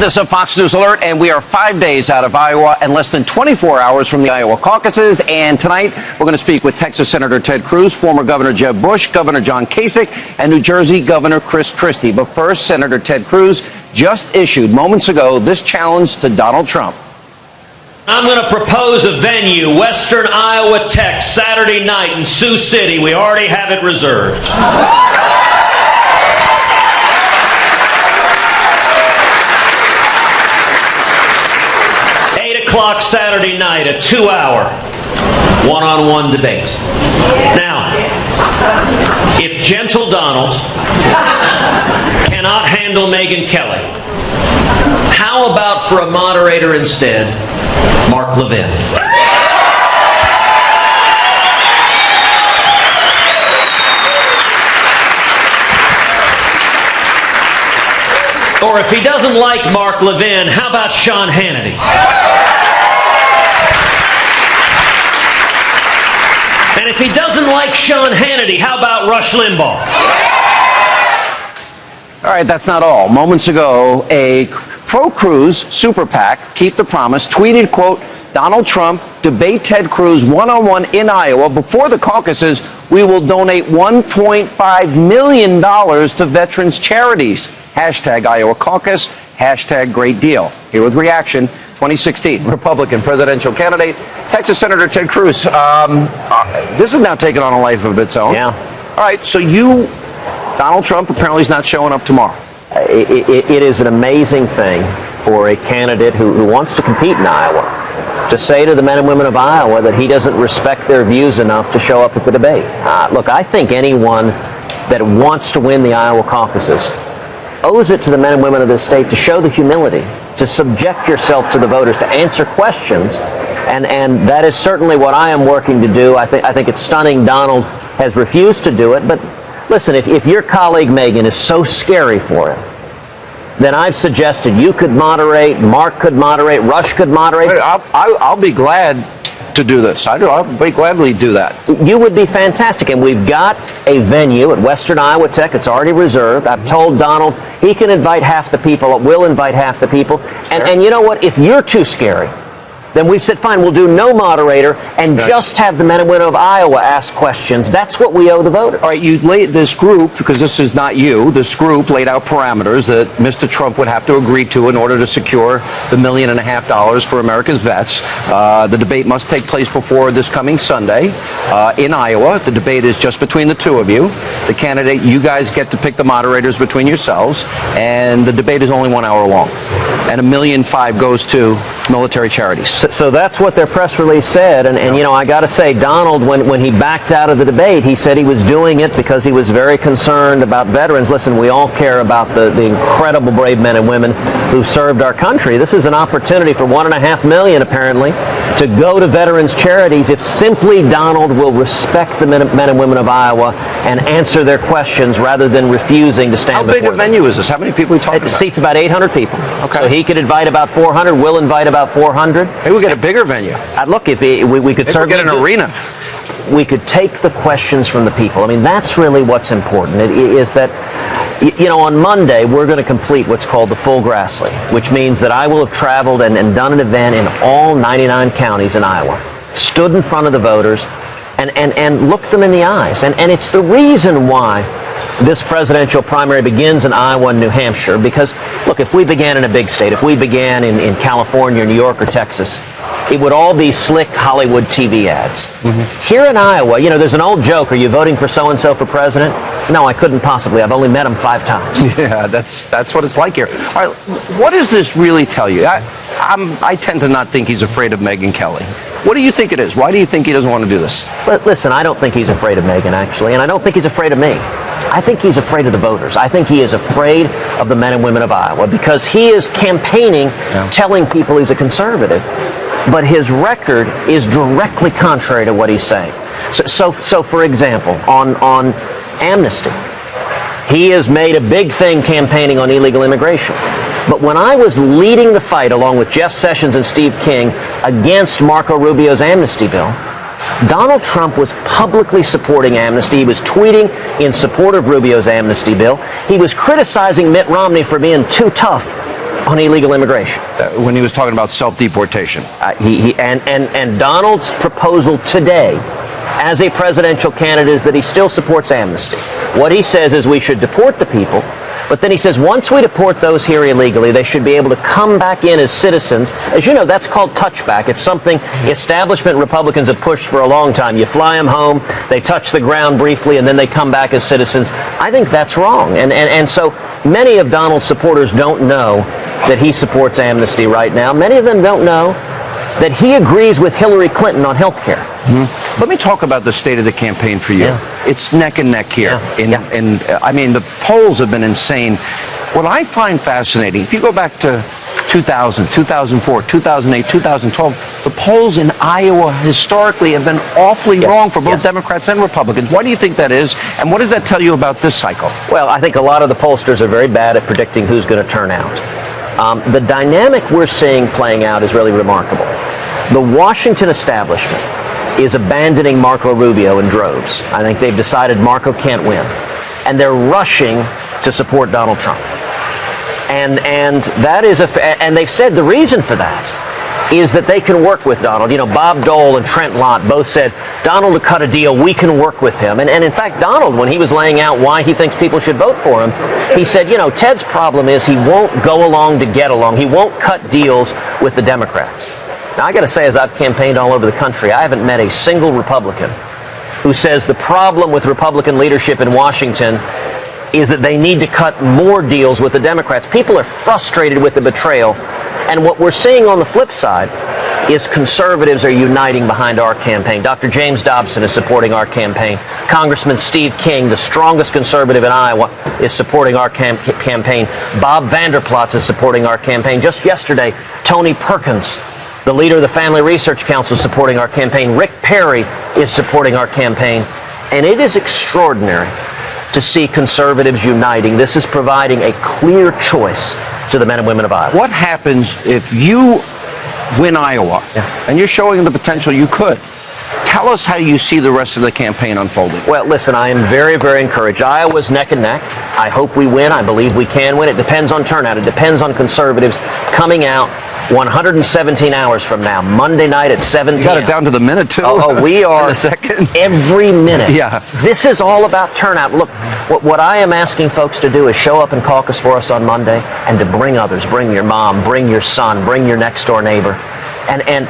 This is a Fox News Alert, and we are 5 days out of Iowa and less than 24 hours from the Iowa caucuses. And tonight, we're going to speak with Texas Senator Ted Cruz, former Governor Jeb Bush, Governor John Kasich, and New Jersey Governor Chris Christie. But first, Senator Ted Cruz just issued moments ago this challenge to Donald Trump. I'm going to propose a venue, Western Iowa Tech, Saturday night in Sioux City. We already have it reserved. 8 o'clock Saturday night, a 2-hour one-on-one debate. Now, if Gentle Donald cannot handle Megyn Kelly, how about for a moderator instead, Mark Levin? Or if he doesn't like Mark Levin, how about Sean Hannity? And if he doesn't like Sean Hannity, how about Rush Limbaugh? All right, that's not all. Moments ago, a pro-Cruz super PAC, Keep the Promise, tweeted, quote, Donald Trump, debate Ted Cruz one-on-one in Iowa. Before the caucuses, we will donate $1.5 million to veterans charities. Hashtag Iowa caucus, hashtag great deal. Here with reaction, 2016 Republican presidential candidate, Texas Senator Ted Cruz. This is now taking on a life of its own. Yeah. All right, so Donald Trump apparently is not showing up tomorrow. It is an amazing thing for a candidate who wants to compete in Iowa to say to the men and women of Iowa that he doesn't respect their views enough to show up at the debate. Look, I think anyone that wants to win the Iowa caucuses owes it to the men and women of this state to show the humility, to subject yourself to the voters, to answer questions, and that is certainly what I am working to do. I think it's stunning Donald has refused to do it, but listen, if your colleague Megyn is so scary for it, then I've suggested you could moderate, Mark could moderate, Rush could moderate. I'll be glad to do this. I'll very gladly do that. You would be fantastic, and we've got a venue at Western Iowa Tech. It's already reserved. I've told Donald he can invite half the people. We'll invite half the people. And you know what? If you're too scary, then we've said, fine, we'll do no moderator and just have the men and women of Iowa ask questions. That's what we owe the voters. All right, you laid this group, because this is not you, this group laid out parameters that Mr. Trump would have to agree to in order to secure the $1.5 million for America's vets. The debate must take place before this coming Sunday in Iowa. The debate is just between the two of you. The candidate, you guys get to pick the moderators between yourselves, and the debate is only 1 hour long. And $1.5 million goes to military charities. So that's what their press release said, and you know, I got to say, Donald, when he backed out of the debate, he said he was doing it because he was very concerned about veterans. Listen, we all care about the incredible brave men and women who served our country. This is an opportunity for $1.5 million, apparently, to go to veterans charities if simply Donald will respect the men and women of Iowa and answer their questions rather than refusing to stand before them. How big a venue is this? How many people are we talking about? It seats about 800 people. Okay. So he could invite about 400. We'll invite about 400. Maybe we'll get a bigger venue. Look, if we could certainly get an arena. We could take the questions from the people. I mean, that's really what's important. It is that, you know, on Monday, we're going to complete what's called the full Grassley, which means that I will have traveled and done an event in all 99 counties in Iowa, stood in front of the voters, and looked them in the eyes. And it's the reason why this presidential primary begins in Iowa and New Hampshire, because, look, if we began in a big state, if we began in California, New York, or Texas, it would all be slick Hollywood TV ads. Here in Iowa, you know, there's an old joke, are you voting for so-and-so for president? No, I couldn't possibly. I've only met him 5 times. Yeah, that's what it's like here. All right, what does this really tell you? I tend to not think he's afraid of Megyn Kelly. What do you think it is? Why do you think he doesn't want to do this? Listen, I don't think he's afraid of Megyn, actually, and I don't think he's afraid of me. I think he's afraid of the voters. I think he is afraid of the men and women of Iowa because he is campaigning, telling people he's a conservative, but his record is directly contrary to what he's saying. So for example, on amnesty, he has made a big thing campaigning on illegal immigration. But when I was leading the fight along with Jeff Sessions and Steve King against Marco Rubio's amnesty bill, Donald Trump was publicly supporting amnesty. He was tweeting in support of Rubio's amnesty bill. He was criticizing Mitt Romney for being too tough on illegal immigration. When he was talking about self-deportation. And Donald's proposal today as a presidential candidate is that he still supports amnesty. What he says is we should deport the people, but then he says once we deport those here illegally, they should be able to come back in as citizens. As you know, that's called touchback. It's something establishment Republicans have pushed for a long time. You fly them home, they touch the ground briefly, and then they come back as citizens. I think that's wrong. And so many of Donald's supporters don't know that he supports amnesty right now. Many of them don't know that he agrees with Hillary Clinton on health care. Let me talk about the state of the campaign for you. Yeah. It's neck and neck here. I mean, the polls have been insane. What I find fascinating, if you go back to 2000, 2004, 2008, 2012, the polls in Iowa historically have been awfully wrong for both Democrats and Republicans. Why do you think that is, and what does that tell you about this cycle? Well, I think a lot of the pollsters are very bad at predicting who's going to turn out. The dynamic we're seeing playing out is really remarkable. The Washington establishment is abandoning Marco Rubio in droves. I think they've decided Marco can't win, and they're rushing to support Donald Trump. And that is and they've said the reason for that is that they can work with Donald. You know, Bob Dole and Trent Lott both said, Donald will cut a deal, we can work with him. And in fact, Donald, when he was laying out why he thinks people should vote for him, he said, you know, Ted's problem is he won't go along to get along. He won't cut deals with the Democrats. Now, I got to say, as I've campaigned all over the country, I haven't met a single Republican who says the problem with Republican leadership in Washington is that they need to cut more deals with the Democrats. People are frustrated with the betrayal. And what we're seeing on the flip side is conservatives are uniting behind our campaign. Dr. James Dobson is supporting our campaign. Congressman Steve King, the strongest conservative in Iowa, is supporting our campaign. Bob Vanderplots is supporting our campaign. Just yesterday, Tony Perkins, the leader of the Family Research Council, is supporting our campaign. Rick Perry is supporting our campaign. And it is extraordinary to see conservatives uniting. This is providing a clear choice to the men and women of Iowa. What happens if you win Iowa and you're showing the potential you could? Tell us how you see the rest of the campaign unfolding. Well, listen, I am very, very encouraged. Iowa's neck and neck. I hope we win. I believe we can win. It depends on turnout. It depends on conservatives coming out 117 hours from now, Monday night at 7 p.m. You got it down to the minute, too. Oh, we are every minute. Yeah. This is all about turnout. Look, what I am asking folks to do is show up and caucus for us on Monday and to bring others. Bring your mom, bring your son, bring your next-door neighbor. And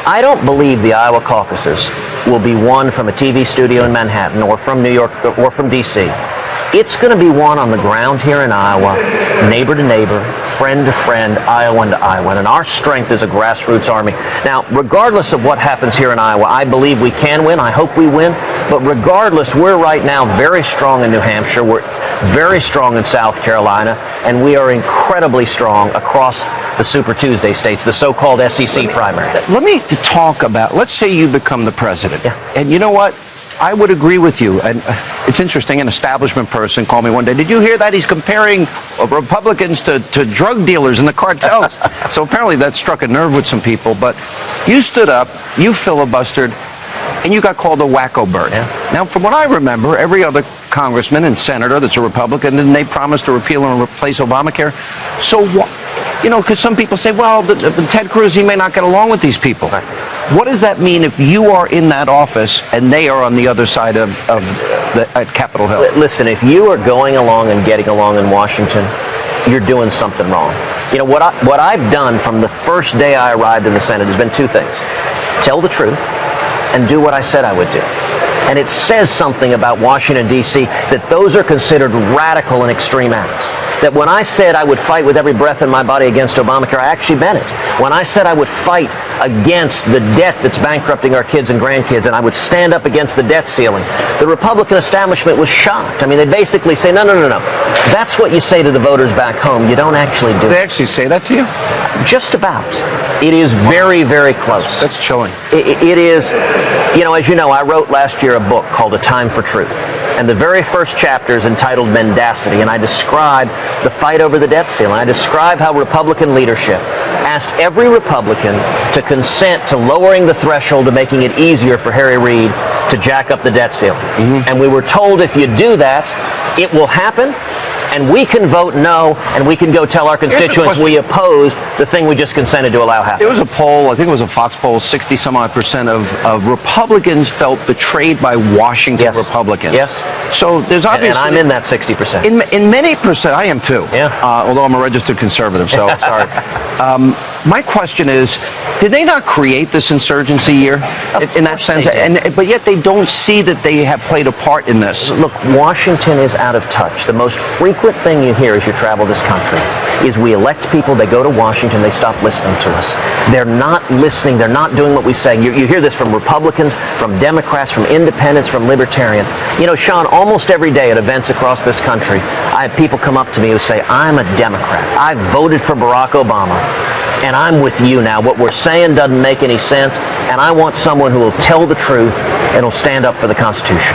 I don't believe the Iowa caucuses will be won from a TV studio in Manhattan or from New York or from D.C. It's going to be won on the ground here in Iowa, neighbor to neighbor, friend to friend, Iowan to Iowan. And our strength is a grassroots army. Now, regardless of what happens here in Iowa, I believe we can win. I hope we win. But regardless, we're right now very strong in New Hampshire. We're very strong in South Carolina. And we are incredibly strong across the Super Tuesday states, the so-called SEC primary. Let me talk about, let's say you become the president. Yeah. And you know what? I would agree with you. And it's interesting, an establishment person called me one day. Did you hear that? He's comparing Republicans to drug dealers and the cartels. So apparently that struck a nerve with some people. But you stood up, you filibustered, and you got called a wacko bird. Yeah. Now, from what I remember, every other congressman and senator that's a Republican, and they promised to repeal and replace Obamacare. So, you know, because some people say, well, the Ted Cruz, he may not get along with these people. Right. What does that mean if you are in that office and they are on the other side at Capitol Hill? Listen, if you are going along and getting along in Washington, you're doing something wrong. You know, what I've done from the first day I arrived in the Senate has been two things. Tell the truth and do what I said I would do. And it says something about Washington, D.C., that those are considered radical and extreme acts. That when I said I would fight with every breath in my body against Obamacare, I actually meant it. When I said I would fight against the debt that's bankrupting our kids and grandkids, and I would stand up against the debt ceiling, the Republican establishment was shocked. I mean, they basically say, no. That's what you say to the voters back home. You don't actually do it. They actually say that to you? Just about. It is very, very close. That's chilling. It is, you know, as you know, I wrote last year a book called A Time for Truth. And the very first chapter is entitled Mendacity, and I describe the fight over the debt ceiling. I describe how Republican leadership asked every Republican to consent to lowering the threshold to making it easier for Harry Reid to jack up the debt ceiling. And we were told if you do that, it will happen, and we can vote no, and we can go tell our constituents we oppose the thing we just consented to allow happen. There was a poll, I think it was a Fox poll, 60-some-odd% of Republicans felt betrayed by Washington Republicans. Yes. So there's obviously... And I'm in that 60%. In many percent, I am too. Yeah. Although I'm a registered conservative, so sorry. My question is, did they not create this insurgency year in that sense? But yet they don't see that they have played a part in this. Look, Washington is out of touch. The most frequent thing you hear as you travel this country is we elect people, they go to Washington, they stop listening to us. They're not listening, they're not doing what we say. You hear this from Republicans, from Democrats, from independents, from libertarians. You know, Sean, almost every day at events across this country, I have people come up to me who say, I'm a Democrat. I voted for Barack Obama, and I'm with you now. What we're saying doesn't make any sense, and I want someone who will tell the truth and will stand up for the Constitution.